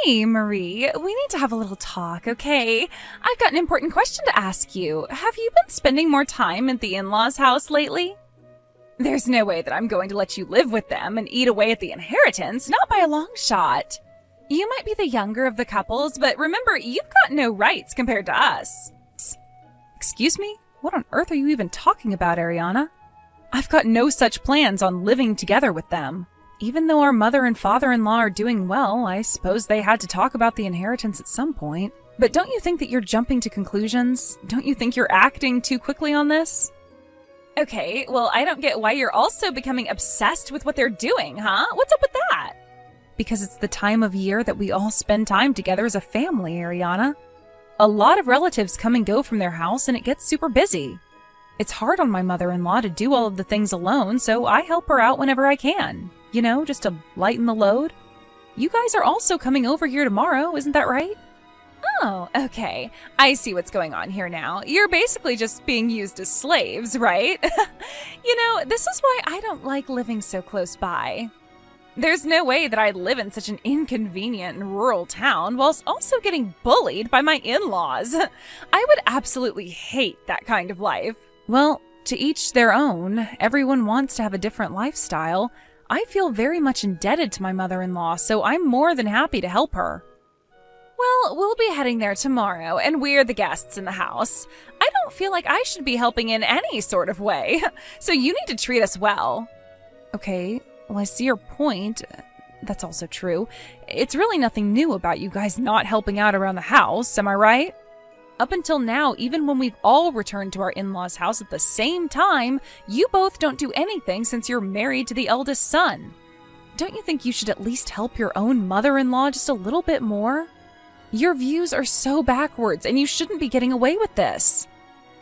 Hey, Marie, we need to have a little talk, okay? I've got an important question to ask you. Have you been spending more time at the in-laws' house lately? There's no way that I'm going to let you live with them and eat away at the inheritance, not by a long shot. You might be the younger of the couples, but remember, you've got no rights compared to us. Excuse me? What on earth are you even talking about, Ariana? I've got no such plans on living together with them. Even though our mother and father-in-law are doing well, I suppose they had to talk about the inheritance at some point. But don't you think that you're jumping to conclusions? Don't you think you're acting too quickly on this? Okay, well, I don't get why you're also becoming obsessed with what they're doing, huh? What's up with that? Because it's the time of year that we all spend time together as a family, Ariana. A lot of relatives come and go from their house, and it gets super busy. It's hard on my mother-in-law to do all of the things alone, so I help her out whenever I can. You know, just to lighten the load. You guys are also coming over here tomorrow, isn't that right? Oh, okay. I see what's going on here now. You're basically just being used as slaves, right? You know, this is why I don't like living so close by. There's no way that I'd live in such an inconvenient and rural town whilst also getting bullied by my in-laws. I would absolutely hate that kind of life. Well, to each their own. Everyone wants to have a different lifestyle. I feel very much indebted to my mother-in-law, so I'm more than happy to help her. Well, we'll be heading there tomorrow, and we're the guests in the house. I don't feel like I should be helping in any sort of way, so you need to treat us well. Okay, well, I see your point. That's also true. It's really nothing new about you guys not helping out around the house, am I right? Up until now, even when we've all returned to our in-laws' house at the same time, you both don't do anything since you're married to the eldest son. Don't you think you should at least help your own mother-in-law just a little bit more? Your views are so backwards, and you shouldn't be getting away with this.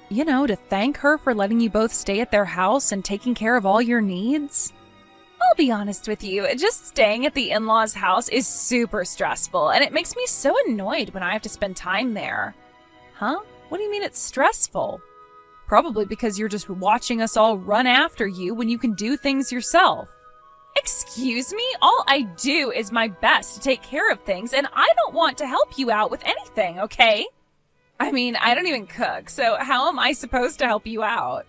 You know, to thank her for letting you both stay at their house and taking care of all your needs. I'll be honest with you, just staying at the in-laws' house is super stressful, and it makes me so annoyed when I have to spend time there. Huh? What do you mean it's stressful? Probably because you're just watching us all run after you when you can do things yourself. Excuse me? All I do is my best to take care of things, and I don't want to help you out with anything, okay? I mean, I don't even cook, so how am I supposed to help you out?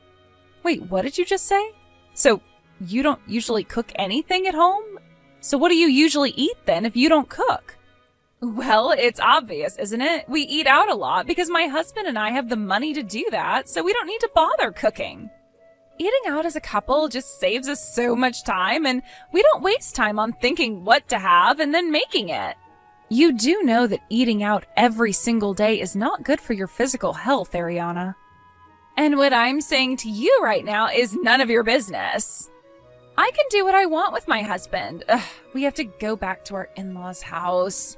Wait, what did you just say? So, you don't usually cook anything at home? So what do you usually eat then if you don't cook? Well, it's obvious, isn't it? We eat out a lot because my husband and I have the money to do that, so we don't need to bother cooking. Eating out as a couple just saves us so much time, and we don't waste time on thinking what to have and then making it. You do know that eating out every single day is not good for your physical health, Ariana. And what I'm saying to you right now is none of your business. I can do what I want with my husband. Ugh, we have to go back to our in-laws' house.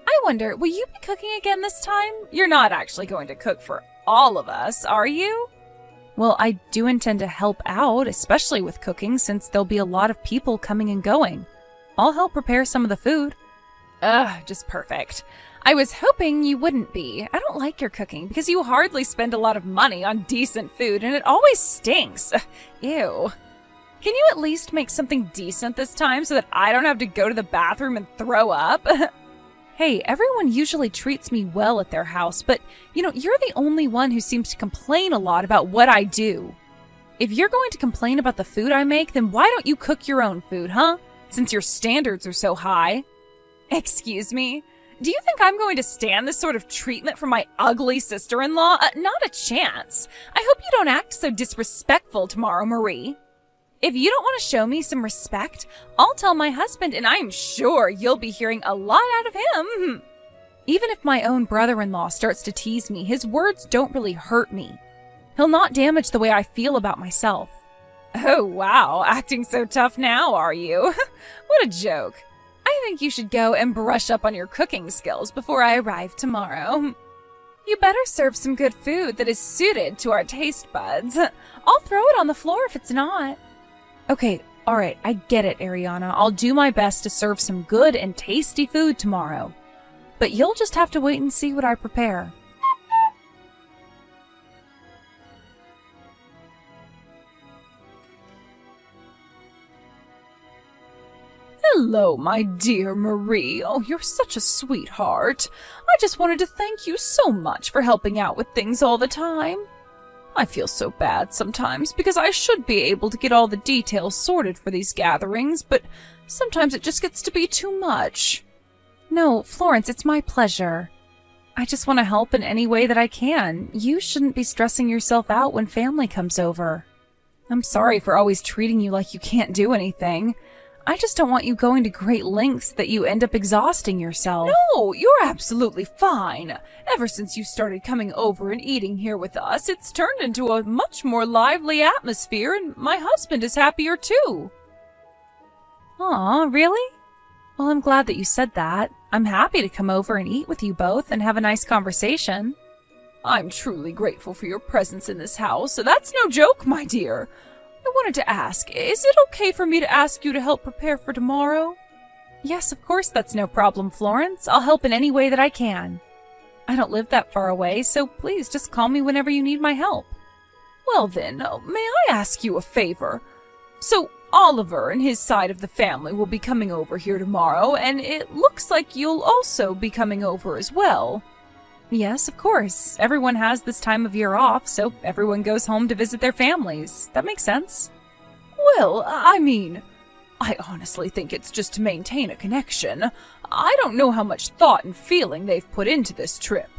I wonder, will you be cooking again this time? You're not actually going to cook for all of us, are you? Well, I do intend to help out, especially with cooking, since there'll be a lot of people coming and going. I'll help prepare some of the food. Ugh, just perfect. I was hoping you wouldn't be. I don't like your cooking because you hardly spend a lot of money on decent food and it always stinks. Ugh, ew. Can you at least make something decent this time so that I don't have to go to the bathroom and throw up? Hey, everyone usually treats me well at their house, but, you know, you're the only one who seems to complain a lot about what I do. If you're going to complain about the food I make, then why don't you cook your own food, huh? Since your standards are so high. Excuse me? Do you think I'm going to stand this sort of treatment from my ugly sister-in-law? Not a chance. I hope you don't act so disrespectful tomorrow, Marie. If you don't want to show me some respect, I'll tell my husband, and I'm sure you'll be hearing a lot out of him. Even if my own brother-in-law starts to tease me, his words don't really hurt me. He'll not damage the way I feel about myself. Oh, wow, acting so tough now, are you? What a joke. I think you should go and brush up on your cooking skills before I arrive tomorrow. You better serve some good food that is suited to our taste buds. I'll throw it on the floor if it's not. Okay, alright, I get it, Ariana. I'll do my best to serve some good and tasty food tomorrow. But you'll just have to wait and see what I prepare. Hello, my dear Marie. Oh, you're such a sweetheart. I just wanted to thank you so much for helping out with things all the time. I feel so bad sometimes because I should be able to get all the details sorted for these gatherings, but sometimes it just gets to be too much. No, Florence, it's my pleasure. I just want to help in any way that I can. You shouldn't be stressing yourself out when family comes over. I'm sorry for always treating you like you can't do anything. I just don't want you going to great lengths that you end up exhausting yourself. No, you're absolutely fine. Ever since you started coming over and eating here with us, it's turned into a much more lively atmosphere, and my husband is happier too. Aw, really? Well, I'm glad that you said that. I'm happy to come over and eat with you both and have a nice conversation. I'm truly grateful for your presence in this house. That's no joke, my dear. I wanted to ask, is it okay for me to ask you to help prepare for tomorrow? Yes, of course, that's no problem, Florence. I'll help in any way that I can. I don't live that far away, so please just call me whenever you need my help. Well then, may I ask you a favor? So, Oliver and his side of the family will be coming over here tomorrow, and it looks like you'll also be coming over as well. Yes, of course. Everyone has this time of year off, so everyone goes home to visit their families. That makes sense. Well, I mean, I honestly think it's just to maintain a connection. I don't know how much thought and feeling they've put into this trip.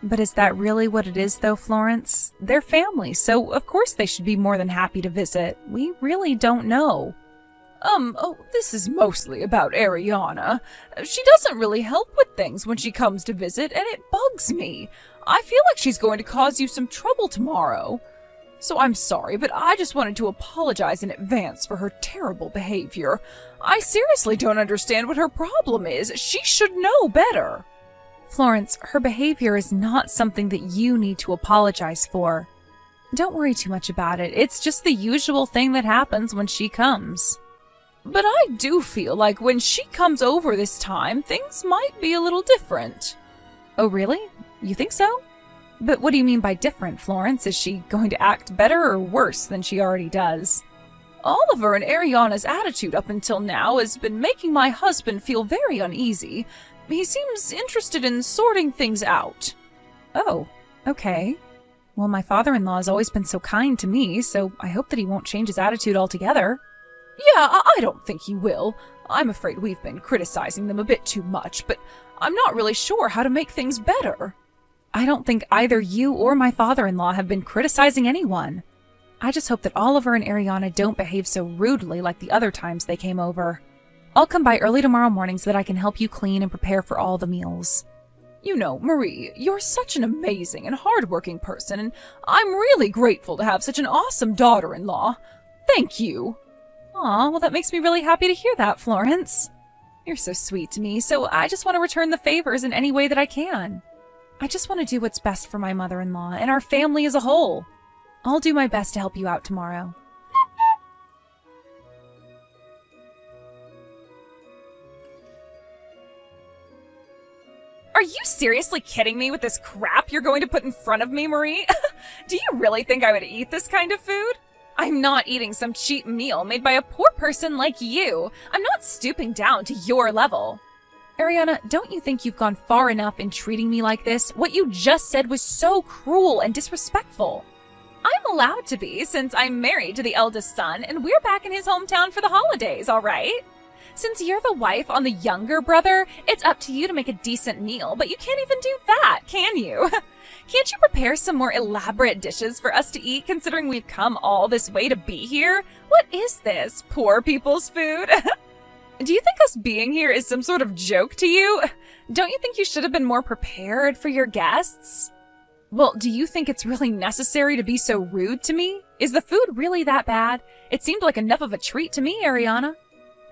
But is that really what it is, though, Florence? They're family, so of course they should be more than happy to visit. We really don't know. This is mostly about Ariana. She doesn't really help with things when she comes to visit, and it bugs me. I feel like she's going to cause you some trouble tomorrow. So I'm sorry, but I just wanted to apologize in advance for her terrible behavior. I seriously don't understand what her problem is. She should know better. Florence, her behavior is not something that you need to apologize for. Don't worry too much about it. It's just the usual thing that happens when she comes. But I do feel like when she comes over this time, things might be a little different. Oh, really? You think so? But what do you mean by different, Florence? Is she going to act better or worse than she already does? Oliver and Ariana's attitude up until now has been making my husband feel very uneasy. He seems interested in sorting things out. Oh, okay. Well, my father-in-law has always been so kind to me, so I hope that he won't change his attitude altogether. Yeah, I don't think he will. I'm afraid we've been criticizing them a bit too much, but I'm not really sure how to make things better. I don't think either you or my father-in-law have been criticizing anyone. I just hope that Oliver and Ariana don't behave so rudely like the other times they came over. I'll come by early tomorrow morning so that I can help you clean and prepare for all the meals. You know, Marie, you're such an amazing and hardworking person, and I'm really grateful to have such an awesome daughter-in-law. Thank you. Aw, well that makes me really happy to hear that, Florence. You're so sweet to me, so I just want to return the favors in any way that I can. I just want to do what's best for my mother-in-law and our family as a whole. I'll do my best to help you out tomorrow. Are you seriously kidding me with this crap you're going to put in front of me, Marie? Do you really think I would eat this kind of food? I'm not eating some cheap meal made by a poor person like you. I'm not stooping down to your level. Ariana, don't you think you've gone far enough in treating me like this? What you just said was so cruel and disrespectful. I'm allowed to be, since I'm married to the eldest son, and we're back in his hometown for the holidays, all right? Since you're the wife on the younger brother, it's up to you to make a decent meal, but you can't even do that, can you? Can't you prepare some more elaborate dishes for us to eat, considering we've come all this way to be here? What is this, poor people's food? Do you think us being here is some sort of joke to you? Don't you think you should have been more prepared for your guests? Well, do you think it's really necessary to be so rude to me? Is the food really that bad? It seemed like enough of a treat to me, Ariana.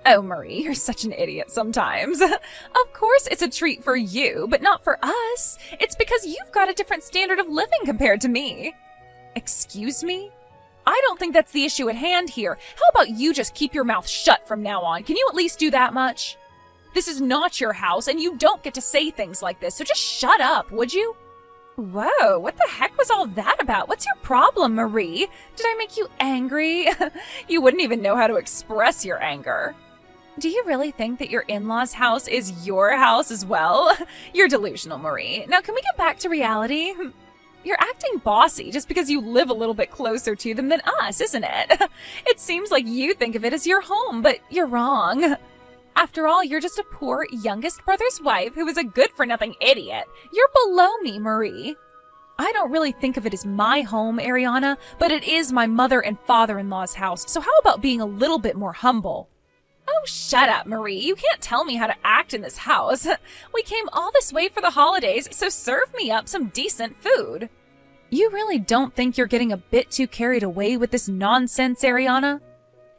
Oh, Marie, you're such an idiot sometimes. Of course it's a treat for you, but not for us. It's because you've got a different standard of living compared to me. Excuse me? I don't think that's the issue at hand here. How about you just keep your mouth shut from now on? Can you at least do that much? This is not your house, and you don't get to say things like this, so just shut up, would you? Whoa, what the heck was all that about? What's your problem, Marie? Did I make you angry? You wouldn't even know how to express your anger. Do you really think that your in-laws' house is your house as well? You're delusional, Marie. Now, can we get back to reality? You're acting bossy just because you live a little bit closer to them than us, isn't it? It seems like you think of it as your home, but you're wrong. After all, you're just a poor youngest brother's wife who is a good-for-nothing idiot. You're below me, Marie. I don't really think of it as my home, Ariana, but it is my mother and father-in-law's house, so how about being a little bit more humble? Oh, shut up, Marie. You can't tell me how to act in this house. We came all this way for the holidays, so serve me up some decent food. You really don't think you're getting a bit too carried away with this nonsense, Ariana?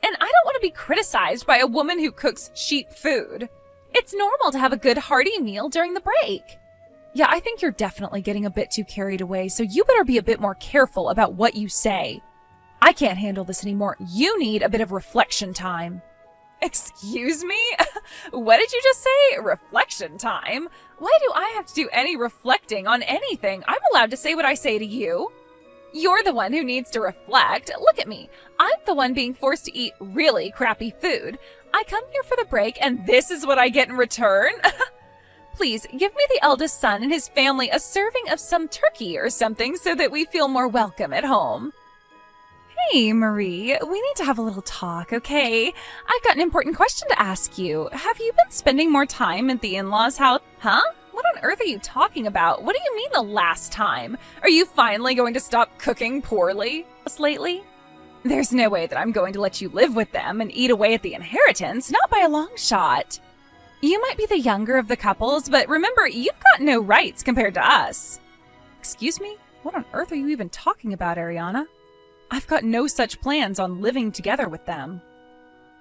And I don't want to be criticized by a woman who cooks cheap food. It's normal to have a good hearty meal during the break. Yeah, I think you're definitely getting a bit too carried away, so you better be a bit more careful about what you say. I can't handle this anymore. You need a bit of reflection time. Excuse me? What did you just say? Reflection time? Why do I have to do any reflecting on anything? I'm allowed to say what I say to you. You're the one who needs to reflect. Look at me. I'm the one being forced to eat really crappy food. I come here for the break and this is what I get in return? Please, give me the eldest son and his family a serving of some turkey or something so that we feel more welcome at home. Hey, Marie, we need to have a little talk, okay? I've got an important question to ask you. Have you been spending more time at the in-laws' house? Huh? What on earth are you talking about? What do you mean the last time? Are you finally going to stop cooking poorly lately? There's no way that I'm going to let you live with them and eat away at the inheritance, not by a long shot. You might be the younger of the couples, but remember, you've got no rights compared to us. Excuse me? What on earth are you even talking about, Ariana? I've got no such plans on living together with them.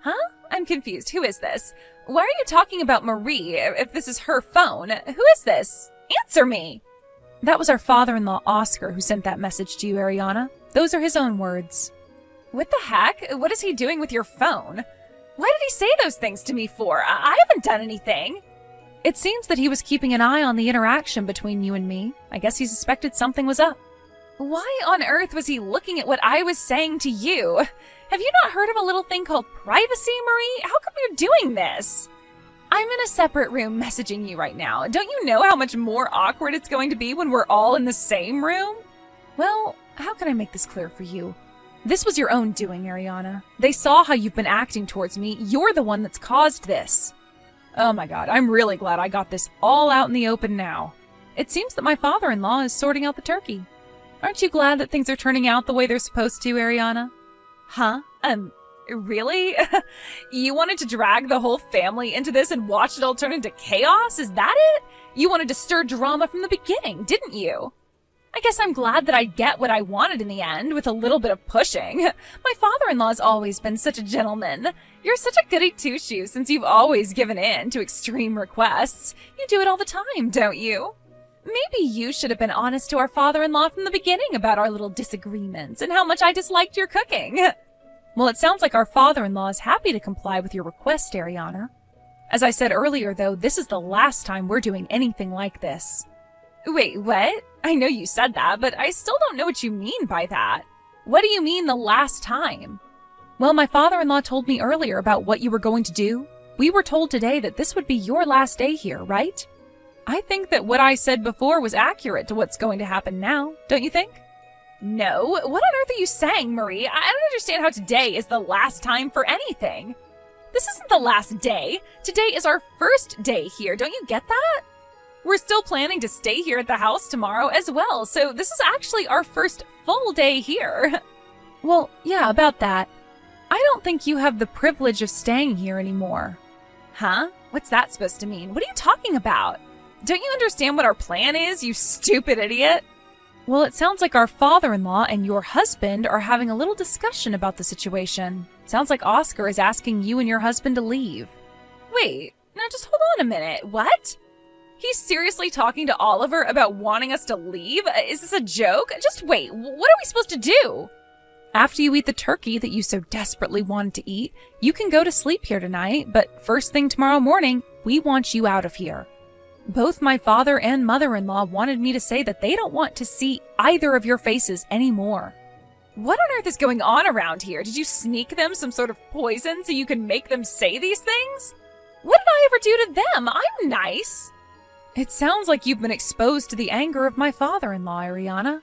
Huh? I'm confused. Who is this? Why are you talking about Marie if this is her phone? Who is this? Answer me! That was our father-in-law, Oscar, who sent that message to you, Ariana. Those are his own words. What the heck? What is he doing with your phone? Why did he say those things to me for? I haven't done anything. It seems that he was keeping an eye on the interaction between you and me. I guess he suspected something was up. Why on earth was he looking at what I was saying to you? Have you not heard of a little thing called privacy, Marie? How come you're doing this? I'm in a separate room messaging you right now. Don't you know how much more awkward it's going to be when we're all in the same room? Well, how can I make this clear for you? This was your own doing, Ariana. They saw how you've been acting towards me. You're the one that's caused this. Oh my God, I'm really glad I got this all out in the open now. It seems that my father-in-law is sorting out the turkey. Aren't you glad that things are turning out the way they're supposed to, Ariana? Huh? Really? You wanted to drag the whole family into this and watch it all turn into chaos? Is that it? You wanted to stir drama from the beginning, didn't you? I guess I'm glad that I get what I wanted in the end, with a little bit of pushing. My father-in-law's always been such a gentleman. You're such a goody two-shoes since you've always given in to extreme requests. You do it all the time, don't you? Maybe you should have been honest to our father-in-law from the beginning about our little disagreements and how much I disliked your cooking. Well, it sounds like our father-in-law is happy to comply with your request, Ariana. As I said earlier, though, this is the last time we're doing anything like this. Wait, what? I know you said that, but I still don't know what you mean by that. What do you mean the last time? Well, my father-in-law told me earlier about what you were going to do. We were told today that this would be your last day here, right? I think that what I said before was accurate to what's going to happen now, don't you think? No, what on earth are you saying, Marie? I don't understand how today is the last time for anything. This isn't the last day. Today is our first day here, don't you get that? We're still planning to stay here at the house tomorrow as well, so this is actually our first full day here. Well, yeah, about that. I don't think you have the privilege of staying here anymore. Huh? What's that supposed to mean? What are you talking about? Don't you understand what our plan is, you stupid idiot? Well, it sounds like our father-in-law and your husband are having a little discussion about the situation. Sounds like Oscar is asking you and your husband to leave. Wait, now just hold on a minute. What? He's seriously talking to Oliver about wanting us to leave? Is this a joke? Just wait, what are we supposed to do? After you eat the turkey that you so desperately wanted to eat, you can go to sleep here tonight, but first thing tomorrow morning, we want you out of here. Both my father and mother-in-law wanted me to say that they don't want to see either of your faces anymore. What on earth is going on around here? Did you sneak them some sort of poison so you can make them say these things? What did I ever do to them? I'm nice. It sounds like you've been exposed to the anger of my father-in-law, Ariana.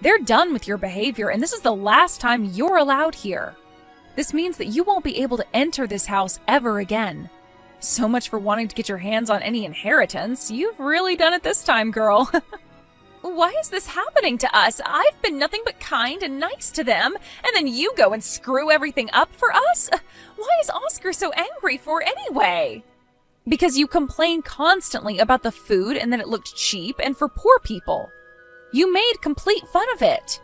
They're done with your behavior, and this is the last time you're allowed here. This means that you won't be able to enter this house ever again. So much for wanting to get your hands on any inheritance. You've really done it this time, girl. Why is this happening to us? I've been nothing but kind and nice to them, and then you go and screw everything up for us? Why is Oscar so angry for anyway? Because you complain constantly about the food and that it looked cheap and for poor people. You made complete fun of it.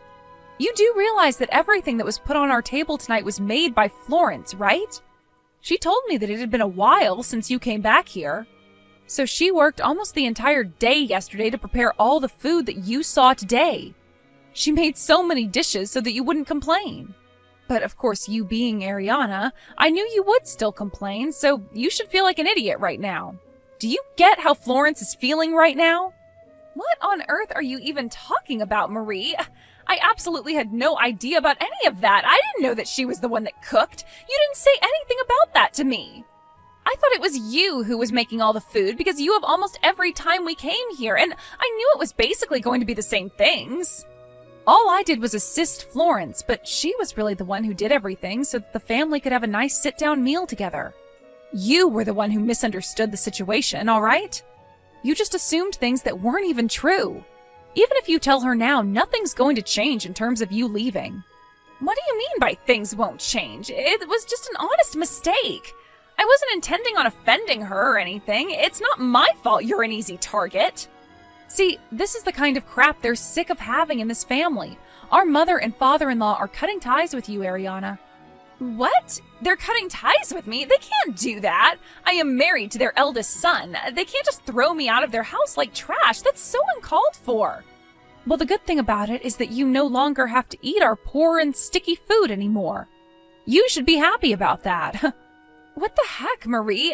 You do realize that everything that was put on our table tonight was made by Florence, right? She told me that it had been a while since you came back here. So she worked almost the entire day yesterday to prepare all the food that you saw today. She made so many dishes so that you wouldn't complain. But of course, you being Ariana, I knew you would still complain, so you should feel like an idiot right now. Do you get how Florence is feeling right now? What on earth are you even talking about, Marie? I absolutely had no idea about any of that. I didn't know that she was the one that cooked. You didn't say anything about that to me. I thought it was you who was making all the food because you have almost every time we came here, and I knew it was basically going to be the same things. All I did was assist Florence, but she was really the one who did everything so that the family could have a nice sit-down meal together. You were the one who misunderstood the situation, all right? You just assumed things that weren't even true. Even if you tell her now, nothing's going to change in terms of you leaving. What do you mean by things won't change? It was just an honest mistake. I wasn't intending on offending her or anything. It's not my fault you're an easy target. See, this is the kind of crap they're sick of having in this family. Our mother and father-in-law are cutting ties with you, Ariana. What? They're cutting ties with me? They can't do that. I am married to their eldest son. They can't just throw me out of their house like trash. That's so uncalled for. Well, the good thing about it is that you no longer have to eat our poor and sticky food anymore. You should be happy about that. What the heck, Marie?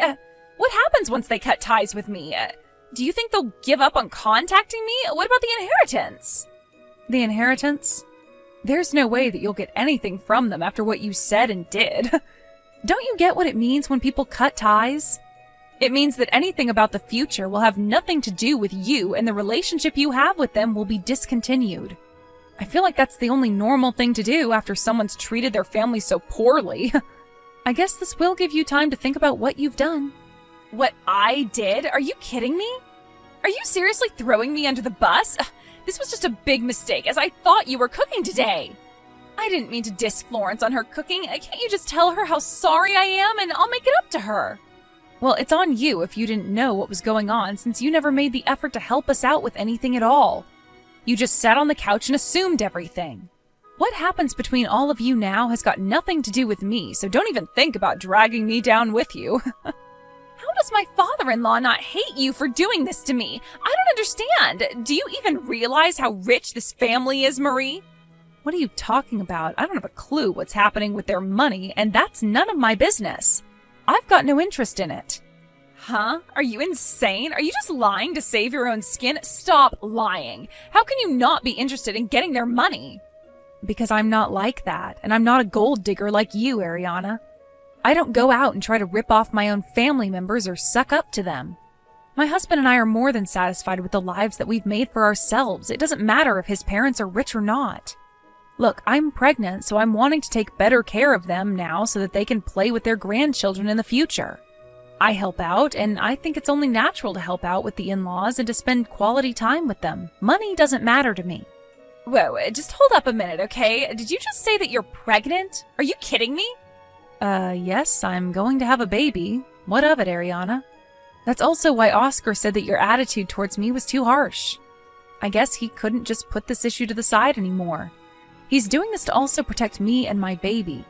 What happens once they cut ties with me? Do you think they'll give up on contacting me? What about the inheritance? The inheritance? There's no way that you'll get anything from them after what you said and did. Don't you get what it means when people cut ties? It means that anything about the future will have nothing to do with you, and the relationship you have with them will be discontinued. I feel like that's the only normal thing to do after someone's treated their family so poorly. I guess this will give you time to think about what you've done. What I did? Are you kidding me? Are you seriously throwing me under the bus? This was just a big mistake, as I thought you were cooking today. I didn't mean to diss Florence on her cooking. Can't you just tell her how sorry I am, and I'll make it up to her? Well, it's on you if you didn't know what was going on, since you never made the effort to help us out with anything at all. You just sat on the couch and assumed everything. What happens between all of you now has got nothing to do with me, so don't even think about dragging me down with you. How does my father-in-law not hate you for doing this to me? I don't understand. Do you even realize how rich this family is, Marie? What are you talking about? I don't have a clue what's happening with their money, and that's none of my business. I've got no interest in it. Huh? Are you insane? Are you just lying to save your own skin? Stop lying. How can you not be interested in getting their money? Because I'm not like that, and I'm not a gold digger like you, Ariana. I don't go out and try to rip off my own family members or suck up to them. My husband and I are more than satisfied with the lives that we've made for ourselves. It doesn't matter if his parents are rich or not. Look, I'm pregnant, so I'm wanting to take better care of them now so that they can play with their grandchildren in the future. I help out, and I think it's only natural to help out with the in-laws and to spend quality time with them. Money doesn't matter to me. Whoa, just hold up a minute, okay? Did you just say that you're pregnant? Are you kidding me? Yes, I'm going to have a baby. What of it, Ariana? That's also why Oscar said that your attitude towards me was too harsh. I guess he couldn't just put this issue to the side anymore. He's doing this to also protect me and my baby.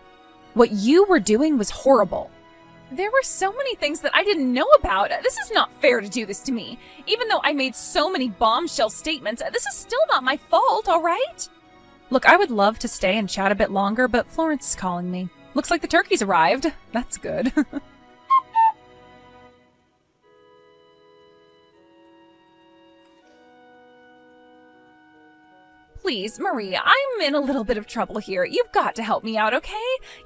What you were doing was horrible. There were so many things that I didn't know about. This is not fair to do this to me. Even though I made so many bombshell statements, this is still not my fault, all right? Look, I would love to stay and chat a bit longer, but Florence is calling me. Looks like the turkey's arrived. That's good. please, Marie, I'm in a little bit of trouble here. You've got to help me out, okay?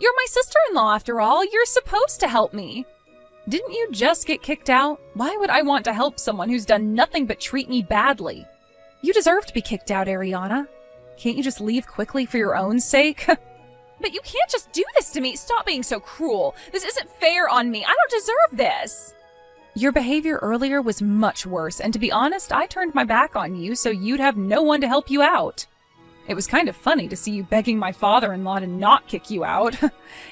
You're my sister-in-law after all. You're supposed to help me. Didn't you just get kicked out? Why would I want to help someone who's done nothing but treat me badly? You deserve to be kicked out, Ariana. Can't you just leave quickly for your own sake? But you can't just do this to me. Stop being so cruel. This isn't fair on me. I don't deserve this. Your behavior earlier was much worse, and to be honest, I turned my back on you so you'd have no one to help you out. It was kind of funny to see you begging my father-in-law to not kick you out.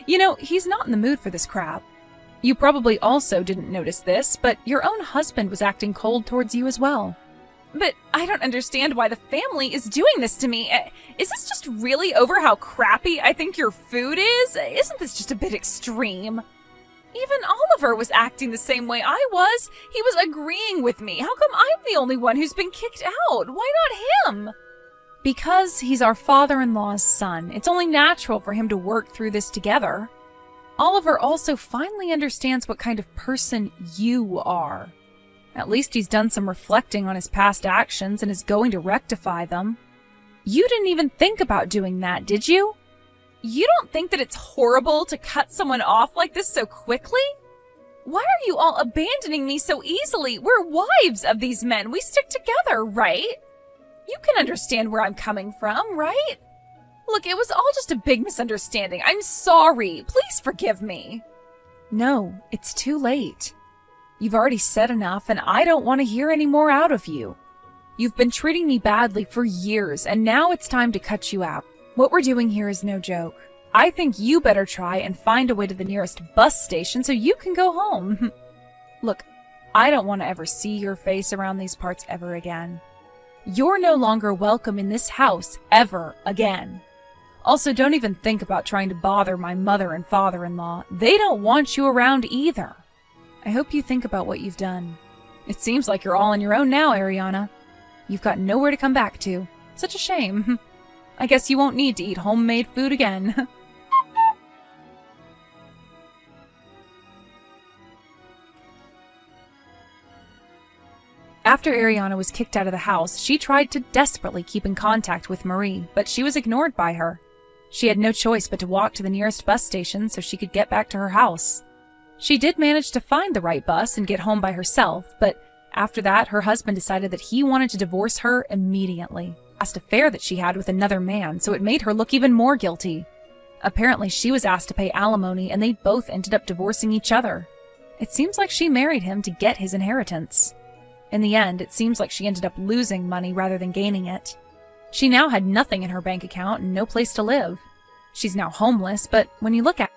You know, he's not in the mood for this crap. You probably also didn't notice this, but your own husband was acting cold towards you as well. But I don't understand why the family is doing this to me. Is this just really over how crappy I think your food is? Isn't this just a bit extreme? Even Oliver was acting the same way I was. He was agreeing with me. How come I'm the only one who's been kicked out? Why not him? Because he's our father-in-law's son. It's only natural for him to work through this together. Oliver also finally understands what kind of person you are. At least he's done some reflecting on his past actions and is going to rectify them. You didn't even think about doing that, did you? You don't think that it's horrible to cut someone off like this so quickly? Why are you all abandoning me so easily? We're wives of these men. We stick together, right? You can understand where I'm coming from, right? Look, it was all just a big misunderstanding. I'm sorry. Please forgive me. No, it's too late. You've already said enough, and I don't want to hear any more out of you. You've been treating me badly for years, and now it's time to cut you out. What we're doing here is no joke. I think you better try and find a way to the nearest bus station so you can go home. Look, I don't want to ever see your face around these parts ever again. You're no longer welcome in this house ever again. Also, don't even think about trying to bother my mother and father-in-law. They don't want you around either. I hope you think about what you've done. It seems like you're all on your own now, Ariana. You've got nowhere to come back to. Such a shame. I guess you won't need to eat homemade food again. After Ariana was kicked out of the house, she tried to desperately keep in contact with Marie, but she was ignored by her. She had no choice but to walk to the nearest bus station so she could get back to her house. She did manage to find the right bus and get home by herself, but after that, her husband decided that he wanted to divorce her immediately. Past affair that she had with another man, so it made her look even more guilty. Apparently, she was asked to pay alimony, and they both ended up divorcing each other. It seems like she married him to get his inheritance. In the end, it seems like she ended up losing money rather than gaining it. She now had nothing in her bank account and no place to live. She's now homeless, but when you look at